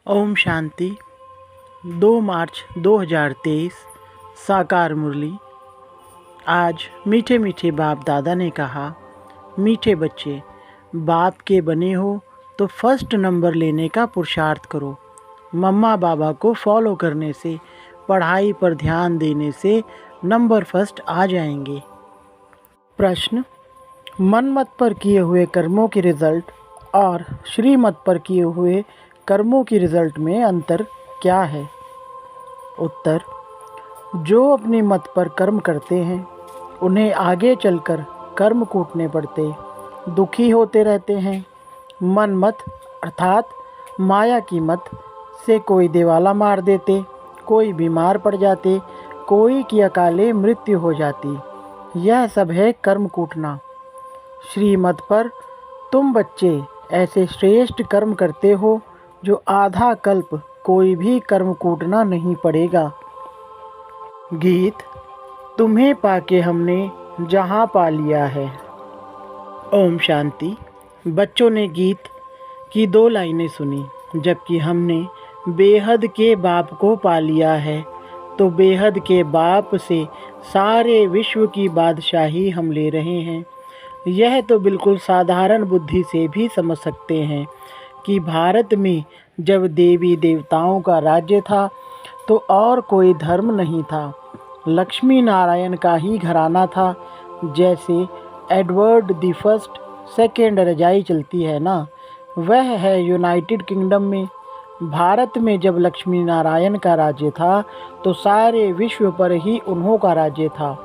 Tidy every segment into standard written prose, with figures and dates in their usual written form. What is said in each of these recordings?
ओम शांति। 2 मार्च 2023 साकार मुरली। आज मीठे मीठे बाप दादा ने कहा, मीठे बच्चे, बाप के बने हो तो फर्स्ट नंबर लेने का पुरुषार्थ करो। मम्मा बाबा को फॉलो करने से, पढ़ाई पर ध्यान देने से नंबर फर्स्ट आ जाएंगे। प्रश्न: मनमत पर किए हुए कर्मों के रिजल्ट और श्रीमत पर किए हुए कर्मों की रिजल्ट में अंतर क्या है? उत्तर: जो अपने मत पर कर्म करते हैं उन्हें आगे चलकर कर्म कूटने पड़ते, दुखी होते रहते हैं। मन मत अर्थात माया की मत से कोई देवाला मार देते, कोई बीमार पड़ जाते, कोई की अकाले मृत्यु हो जाती। यह सब है कर्म कूटना। श्रीमत पर तुम बच्चे ऐसे श्रेष्ठ कर्म करते हो जो आधा कल्प कोई भी कर्म कूटना नहीं पड़ेगा। गीत: तुम्हें पाके हमने जहाँ पा लिया है। ओम शांति। बच्चों ने गीत की 2 लाइनें सुनी, जबकि हमने बेहद के बाप को पा लिया है, तो बेहद के बाप से सारे विश्व की बादशाही हम ले रहे हैं। यह तो बिल्कुल साधारण बुद्धि से भी समझ सकते हैं कि भारत में जब देवी देवताओं का राज्य था तो और कोई धर्म नहीं था, लक्ष्मी नारायण का ही घराना था। जैसे एडवर्ड द फर्स्ट सेकेंड रजाई चलती है ना, वह है यूनाइटेड किंगडम में। भारत में जब लक्ष्मी नारायण का राज्य था तो सारे विश्व पर ही उन्हों का राज्य था।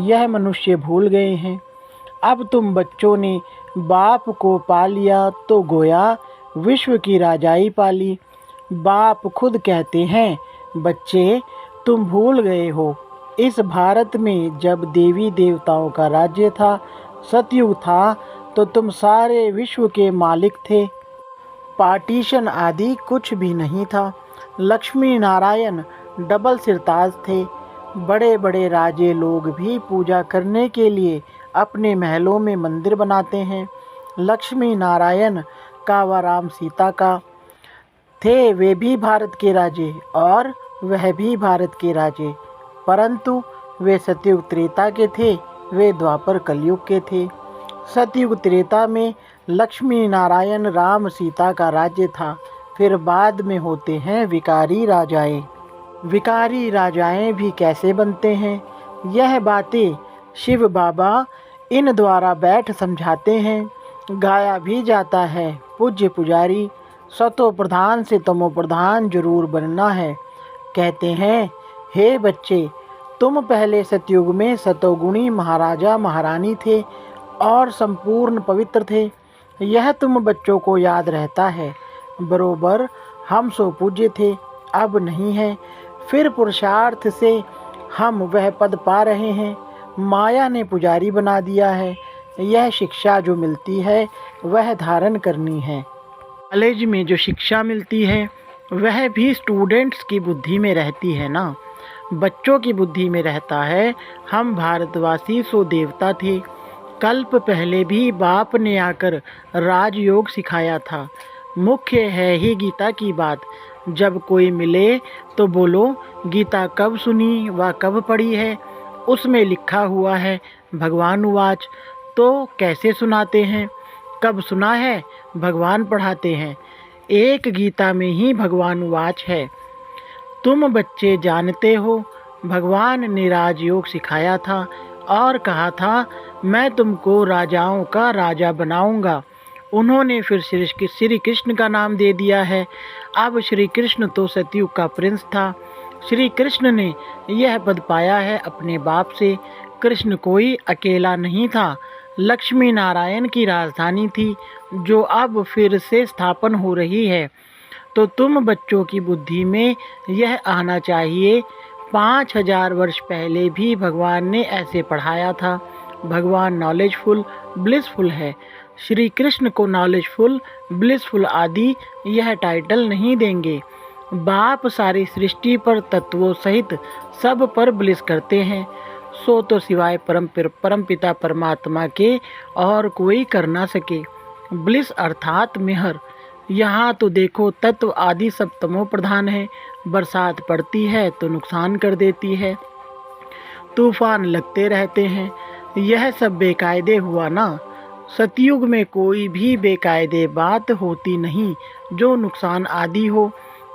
यह मनुष्य भूल गए हैं। अब तुम बच्चों ने बाप को पा लिया तो गोया विश्व की राजाई पाली। बाप खुद कहते हैं, बच्चे तुम भूल गए हो, इस भारत में जब देवी देवताओं का राज्य था, सतयुग था, तो तुम सारे विश्व के मालिक थे। पार्टीशन आदि कुछ भी नहीं था। लक्ष्मी नारायण डबल सिरताज थे। बड़े बड़े राजे लोग भी पूजा करने के लिए अपने महलों में मंदिर बनाते हैं। लक्ष्मी नारायण का व राम सीता का थे, वे भी भारत के राजे और वह भी भारत के राजे, परंतु वे सतयुग त्रेता के थे, वे द्वापर कलयुग के थे। सतयुग त्रेता में लक्ष्मी नारायण राम सीता का राज्य था। फिर बाद में होते हैं विकारी राजाएं। विकारी राजाएं भी कैसे बनते हैं, यह बातें शिव बाबा इन द्वारा बैठ समझाते हैं। गाया भी जाता है, पूज्य पुजारी, सतो प्रधान से तमो प्रधान जरूर बनना है। कहते हैं, हे बच्चे, तुम पहले सतयुग में सतोगुणी महाराजा महारानी थे और संपूर्ण पवित्र थे। यह तुम बच्चों को याद रहता है। बरोबर हम सो पूज्य थे, अब नहीं है। फिर पुरुषार्थ से हम वह पद पा रहे हैं। माया ने पुजारी बना दिया है। यह शिक्षा जो मिलती है वह धारण करनी है। कॉलेज में जो शिक्षा मिलती है वह भी स्टूडेंट्स की बुद्धि में रहती है ना, बच्चों की बुद्धि में रहता है। हम भारतवासी सो देवता थे। कल्प पहले भी बाप ने आकर राजयोग सिखाया था। मुख्य है ही गीता की बात। जब कोई मिले तो बोलो, गीता कब सुनी व कब पढ़ी है? उसमें लिखा हुआ है भगवान उवाच, तो कैसे सुनाते हैं? कब सुना है? भगवान पढ़ाते हैं। एक गीता में ही भगवान उवाच है। तुम बच्चे जानते हो, भगवान ने राजयोग सिखाया था और कहा था, मैं तुमको राजाओं का राजा बनाऊंगा। उन्होंने फिर श्री कृष्ण का नाम दे दिया है। अब श्री कृष्ण तो सतयुग का प्रिंस था। श्री कृष्ण ने यह पद पाया है अपने बाप से। कृष्ण कोई अकेला नहीं था, लक्ष्मी नारायण की राजधानी थी, जो अब फिर से स्थापन हो रही है। तो तुम बच्चों की बुद्धि में यह आना चाहिए, 5000 वर्ष पहले भी भगवान ने ऐसे पढ़ाया था। भगवान नॉलेजफुल ब्लिसफुल है। श्री कृष्ण को नॉलेजफुल ब्लिसफुल आदि यह टाइटल नहीं देंगे। बाप सारी सृष्टि पर तत्वों सहित सब पर ब्लिस करते हैं। सो तो सिवाय परमपिता परमात्मा के और कोई कर ना सके। ब्लिस अर्थात मेहर। यहाँ तो देखो तत्व आदि सब तमो प्रधान है। बरसात पड़ती है तो नुकसान कर देती है, तूफान लगते रहते हैं, यह सब बेकायदे हुआ ना। सतयुग में कोई भी बेकायदे बात होती नहीं जो नुकसान आदि हो।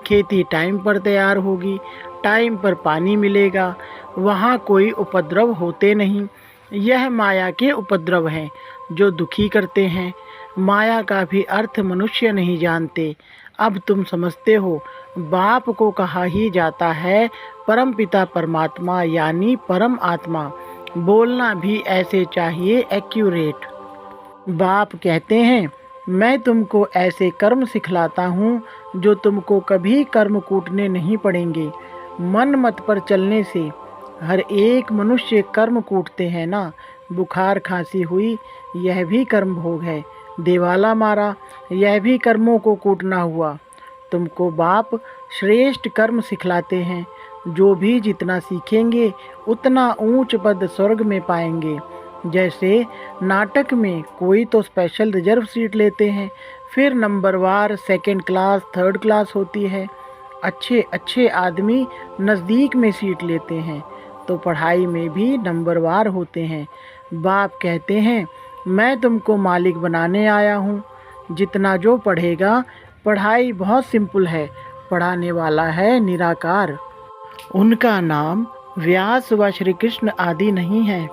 खेती टाइम पर तैयार होगी, टाइम पर पानी मिलेगा, वहाँ कोई उपद्रव होते नहीं। यह माया के उपद्रव हैं जो दुखी करते हैं। माया का भी अर्थ मनुष्य नहीं जानते। अब तुम समझते हो। बाप को कहा ही जाता है परम पिता परमात्मा यानी परम आत्मा। बोलना भी ऐसे चाहिए एक्यूरेट। बाप कहते हैं मैं तुमको ऐसे कर्म सिखलाता हूँ जो तुमको कभी कर्म कूटने नहीं पड़ेंगे। मन मत पर चलने से हर एक मनुष्य कर्म कूटते हैं ना। बुखार खांसी हुई, यह भी कर्म भोग है। देवाला मारा, यह भी कर्मों को कूटना हुआ। तुमको बाप श्रेष्ठ कर्म सिखलाते हैं। जो भी जितना सीखेंगे उतना ऊंच पद स्वर्ग में पाएंगे। जैसे नाटक में कोई तो स्पेशल रिजर्व सीट लेते हैं, फिर नंबरवार सेकंड क्लास थर्ड क्लास होती है। अच्छे अच्छे आदमी नज़दीक में सीट लेते हैं तो पढ़ाई में भी नंबरवार होते हैं। बाप कहते हैं मैं तुमको मालिक बनाने आया हूँ। जितना जो पढ़ेगा, पढ़ाई बहुत सिंपल है, पढ़ाने वाला है निराकार। उनका नाम व्यास व श्री कृष्ण आदि नहीं है।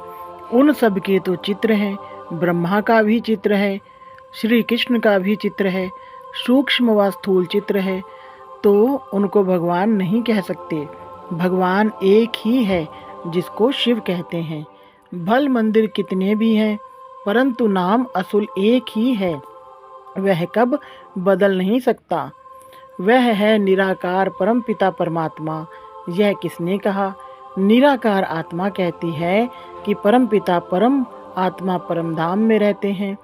उन सब के तो चित्र हैं। ब्रह्मा का भी चित्र है, श्री कृष्ण का भी चित्र है, सूक्ष्म व स्थूल चित्र है। तो उनको भगवान नहीं कह सकते। भगवान एक ही है जिसको शिव कहते हैं। भल मंदिर कितने भी हैं परंतु नाम असुल एक ही है। वह कब बदल नहीं सकता। वह है निराकार परम पिता परमात्मा। यह किसने कहा? निराकार आत्मा कहती है कि परम पिता परम आत्मा परम धाम में रहते हैं।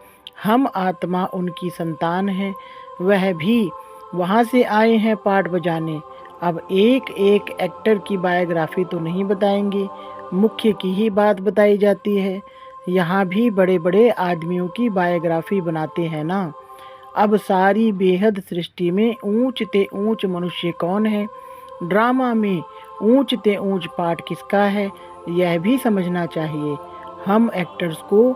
हम आत्मा उनकी संतान हैं। वह भी वहाँ से आए हैं पाठ बजाने। अब एक एक एक्टर की बायोग्राफी तो नहीं बताएंगे, मुख्य की ही बात बताई जाती है। यहाँ भी बड़े बड़े आदमियों की बायोग्राफी बनाते हैं ना। अब सारी बेहद सृष्टि में ऊंच ते ऊंच मनुष्य कौन है? ड्रामा में ऊंच ते ऊंच पाठ किसका है, यह भी समझना चाहिए। हम एक्टर्स को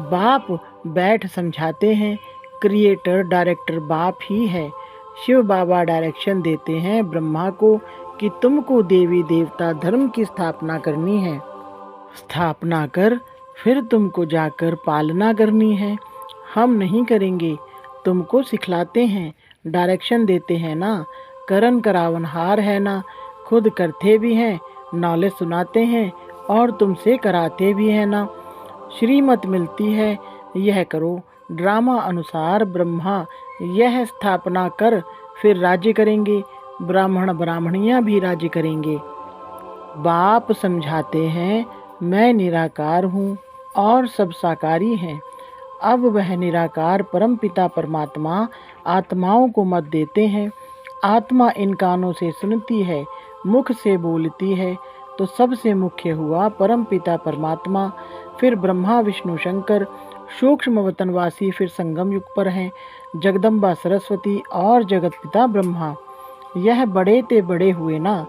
बाप बैठ समझाते हैं। क्रिएटर डायरेक्टर बाप ही है। शिव बाबा डायरेक्शन देते हैं ब्रह्मा को कि तुमको देवी देवता धर्म की स्थापना करनी है। स्थापना कर फिर तुमको जाकर पालना करनी है। हम नहीं करेंगे, तुमको सिखलाते हैं, डायरेक्शन देते हैं ना। करन करावनहार है ना, खुद करते भी हैं, नॉलेज सुनाते हैं और तुमसे कराते भी हैं ना। श्रीमत मिलती है, यह करो। ड्रामा अनुसार ब्रह्मा यह स्थापना कर फिर राज्य करेंगे। ब्राह्मण ब्राह्मणियाँ भी राज्य करेंगे। बाप समझाते हैं मैं निराकार हूँ और सब साकारी हैं। अब वह निराकार परम पिता परमात्मा आत्माओं को मत देते हैं। आत्मा इन कानों से सुनती है, मुख से बोलती है, तो सबसे मुख्य हुआ परम पिता परमात्मा, फिर ब्रह्मा विष्णु शंकर, सूक्ष्म वतनवासी फिर संगम युग पर हैं जगदम्बा सरस्वती और जगत पिता ब्रह्मा। यह बड़े ते बड़े हुए ना,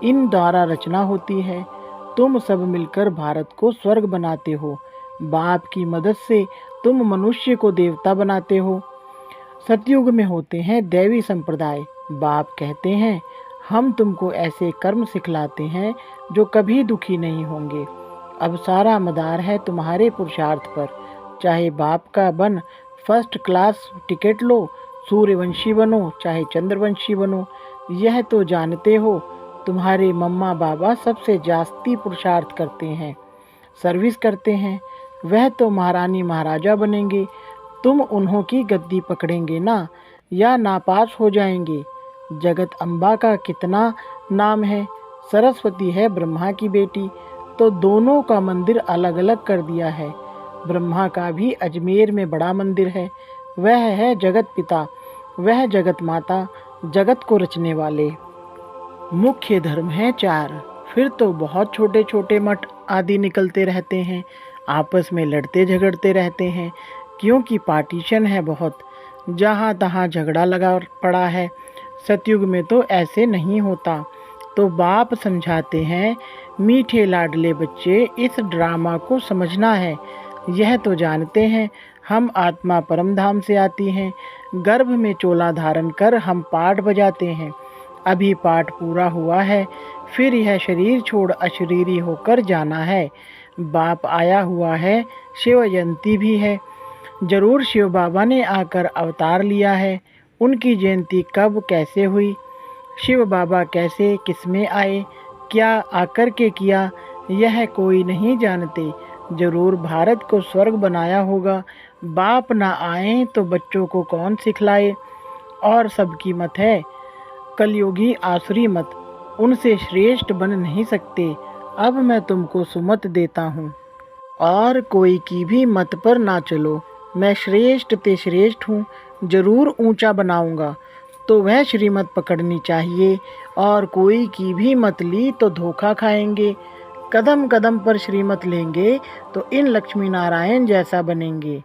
इन द्वारा रचना होती है। तुम सब मिलकर भारत को स्वर्ग बनाते हो। बाप की मदद से तुम मनुष्य को देवता बनाते हो। सतयुग में होते हैं दैवी संप्रदाय। बाप कहते हैं हम तुमको ऐसे कर्म सिखलाते हैं जो कभी दुखी नहीं होंगे। अब सारा मदार है तुम्हारे पुरुषार्थ पर। चाहे बाप का बन फर्स्ट क्लास टिकट लो, सूर्यवंशी बनो चाहे चंद्रवंशी बनो, यह तो जानते हो तुम्हारे मम्मा बाबा सबसे जास्ती पुरुषार्थ करते हैं, सर्विस करते हैं। वह तो महारानी महाराजा बनेंगे, तुम उन्हों की गद्दी पकड़ेंगे ना, या नापास हो जाएंगे। जगत अम्बा का कितना नाम है, सरस्वती है ब्रह्मा की बेटी, तो दोनों का मंदिर अलग अलग कर दिया है। ब्रह्मा का भी अजमेर में बड़ा मंदिर है, वह है जगत पिता, वह जगत माता, जगत को रचने वाले। मुख्य धर्म है 4, फिर तो बहुत छोटे छोटे मठ आदि निकलते रहते हैं, आपस में लड़ते झगड़ते रहते हैं, क्योंकि पार्टीशन है बहुत। जहाँ तहाँ झगड़ा लगा पड़ा है। सतयुग में तो ऐसे नहीं होता। तो बाप समझाते हैं, मीठे लाडले बच्चे, इस ड्रामा को समझना है। यह तो जानते हैं हम आत्मा परम धाम से आती हैं। गर्भ में चोला धारण कर हम पाठ बजाते हैं। अभी पाठ पूरा हुआ है, फिर यह शरीर छोड़ अशरीरी होकर जाना है। बाप आया हुआ है, शिव जयंती भी है। जरूर शिव बाबा ने आकर अवतार लिया है। उनकी जयंती कब कैसे हुई, शिव बाबा कैसे किसमें आए, क्या आकर के किया, यह कोई नहीं जानते। जरूर भारत को स्वर्ग बनाया होगा। बाप ना आए तो बच्चों को कौन सिखलाए। और सबकी मत है कलयुगी आसुरी मत, उनसे श्रेष्ठ बन नहीं सकते। अब मैं तुमको सुमत देता हूँ और कोई की भी मत पर ना चलो। मैं श्रेष्ठ ते श्रेष्ठ हूँ, जरूर ऊंचा बनाऊंगा। तो वह श्रीमत पकड़नी चाहिए, और कोई की भी मत ली तो धोखा खाएंगे। कदम कदम पर श्रीमत लेंगे तो इन लक्ष्मी नारायण जैसा बनेंगे।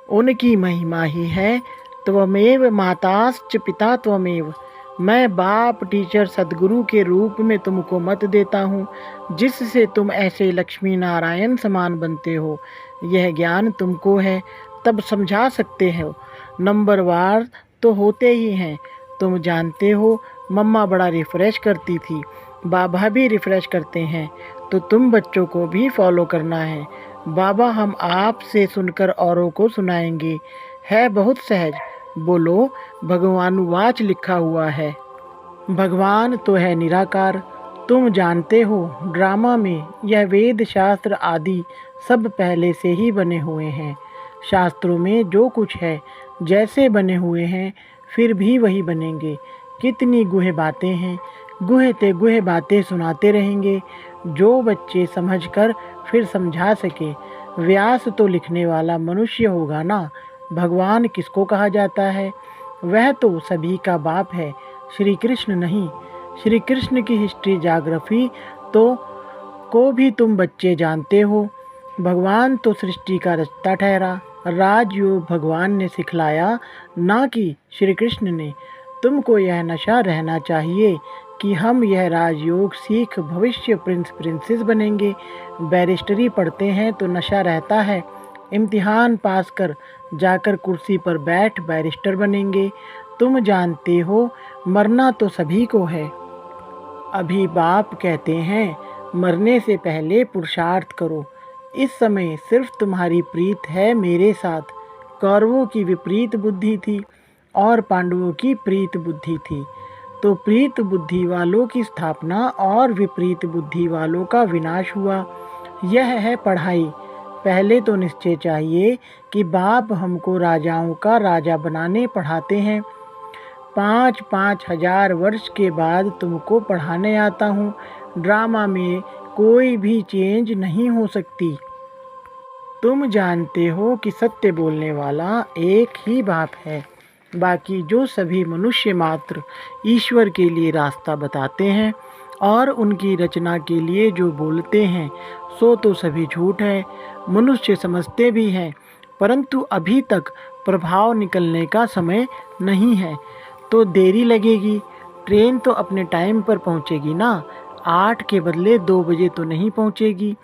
उनकी महिमा ही है त्वमेव माताश्च पिता त्वमेव। मैं बाप, टीचर, सदगुरु के रूप में तुमको मत देता हूँ, जिससे तुम ऐसे लक्ष्मी नारायण समान बनते हो। यह ज्ञान तुमको है, तब समझा सकते हो। नंबरवार तो होते ही हैं। तुम जानते हो मम्मा बड़ा रिफ्रेश करती थी, बाबा भी रिफ्रेश करते हैं, तो तुम बच्चों को भी फॉलो करना है। बाबा हम आप से सुनकर औरों को सुनाएंगे। है बहुत सहज। बोलो, भगवानुवाच लिखा हुआ है। भगवान तो है निराकार। तुम जानते हो ड्रामा में यह वेद शास्त्र आदि सब पहले से ही बने हुए हैं। शास्त्रों में जो कुछ है जैसे बने हुए हैं, फिर भी वही बनेंगे। कितनी गुहे बातें हैं, गुहे ते गुहे बातें सुनाते रहेंगे, जो बच्चे समझकर फिर समझा सके। व्यास तो लिखने वाला मनुष्य होगा ना। भगवान किसको कहा जाता है? वह तो सभी का बाप है, श्री कृष्ण नहीं। श्री कृष्ण की हिस्ट्री जाग्राफी तो को भी तुम बच्चे जानते हो। भगवान तो सृष्टि का रचता ठहरा। राजयोग भगवान ने सिखलाया, ना कि श्री कृष्ण ने। तुमको यह नशा रहना चाहिए कि हम यह राजयोग सीख भविष्य प्रिंस प्रिंसेस बनेंगे। बैरिस्टरी पढ़ते हैं तो नशा रहता है, इम्तिहान पास कर जाकर कुर्सी पर बैठ बैरिस्टर बनेंगे। तुम जानते हो मरना तो सभी को है। अभी बाप कहते हैं मरने से पहले पुरुषार्थ करो। इस समय सिर्फ तुम्हारी प्रीत है मेरे साथ। कौरवों की विपरीत बुद्धि थी और पांडवों की प्रीत बुद्धि थी। तो प्रीत बुद्धि वालों की स्थापना और विपरीत बुद्धि वालों का विनाश हुआ। यह है पढ़ाई। पहले तो निश्चय चाहिए कि बाप हमको राजाओं का राजा बनाने पढ़ाते हैं। 5-5 हजार वर्ष के बाद तुमको पढ़ाने आता हूँ। ड्रामा में कोई भी चेंज नहीं हो सकती। तुम जानते हो कि सत्य बोलने वाला एक ही बाप है। बाकी जो सभी मनुष्य मात्र ईश्वर के लिए रास्ता बताते हैं और उनकी रचना के लिए जो बोलते हैं, सो तो सभी झूठ है। मनुष्य समझते भी हैं, परंतु अभी तक प्रभाव निकलने का समय नहीं है, तो देरी लगेगी। ट्रेन तो अपने टाइम पर पहुंचेगी ना। 8 के बदले 2 बजे तो नहीं पहुंचेगी।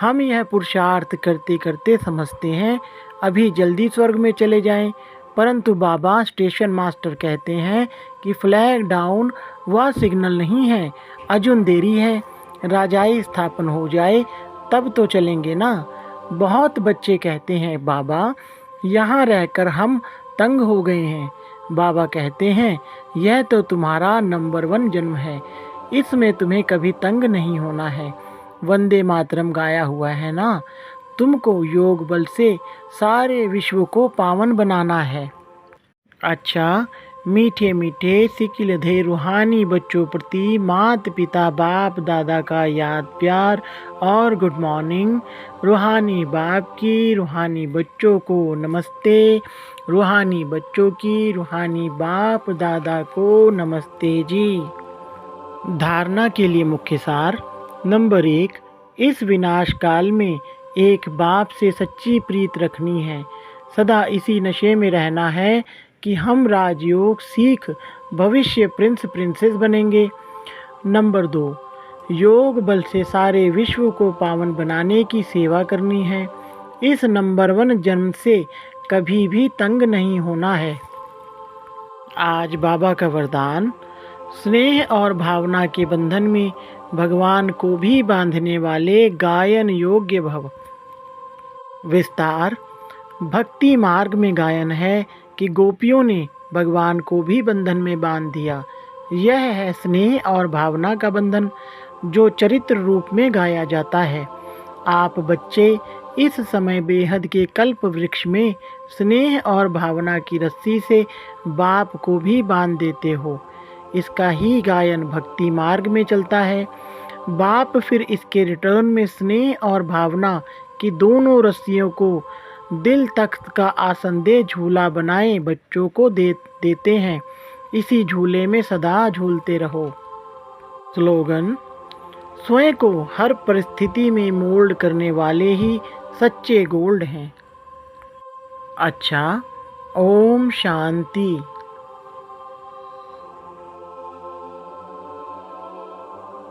हम यह पुरुषार्थ करते करते समझते हैं अभी जल्दी स्वर्ग में चले जाएं, परंतु बाबा स्टेशन मास्टर कहते हैं कि फ्लैग डाउन व सिग्नल नहीं है, अजुन देरी है। राजाई स्थापन हो जाए तब तो चलेंगे ना। बहुत बच्चे कहते हैं बाबा यहाँ रहकर हम तंग हो गए हैं। बाबा कहते हैं यह तो तुम्हारा नंबर 1 जन्म है, इसमें तुम्हें कभी तंग नहीं होना है। वंदे मातरम गाया हुआ है ना। तुमको योग बल से सारे विश्व को पावन बनाना है। अच्छा, मीठे मीठे सिकिलधे रूहानी बच्चों प्रति माता पिता बाप दादा का याद प्यार और गुड मॉर्निंग। रूहानी बाप की रूहानी बच्चों को नमस्ते। रूहानी बच्चों की रूहानी बाप दादा को नमस्ते जी। धारणा के लिए मुख्य सार। नंबर 1, इस विनाश काल में एक बाप से सच्ची प्रीत रखनी है। सदा इसी नशे में रहना है कि हम राजयोग सीख भविष्य प्रिंस प्रिंसेस बनेंगे। नंबर 2, योग बल से सारे विश्व को पावन बनाने की सेवा करनी है। इस नंबर 1 जन्म से कभी भी तंग नहीं होना है। आज बाबा का वरदान, स्नेह और भावना के बंधन में भगवान को भी बांधने वाले गायन योग्य भव। विस्तार, भक्ति मार्ग में गायन है कि गोपियों ने भगवान को भी बंधन में बांध दिया। यह है स्नेह और भावना का बंधन जो चरित्र रूप में गाया जाता है। आप बच्चे इस समय बेहद के कल्प वृक्ष में स्नेह और भावना की रस्सी से बाप को भी बांध देते हो। इसका ही गायन भक्ति मार्ग में चलता है। बाप फिर इसके रिटर्न में स्नेह और भावना की दोनों रस्सियों को दिल तख्त का आसन दे झूला बनाए बच्चों को देते हैं। इसी झूले में सदा झूलते रहो। स्लोगन, स्वयं को हर परिस्थिति में मोल्ड करने वाले ही सच्चे गोल्ड हैं। अच्छा, ओम शांति।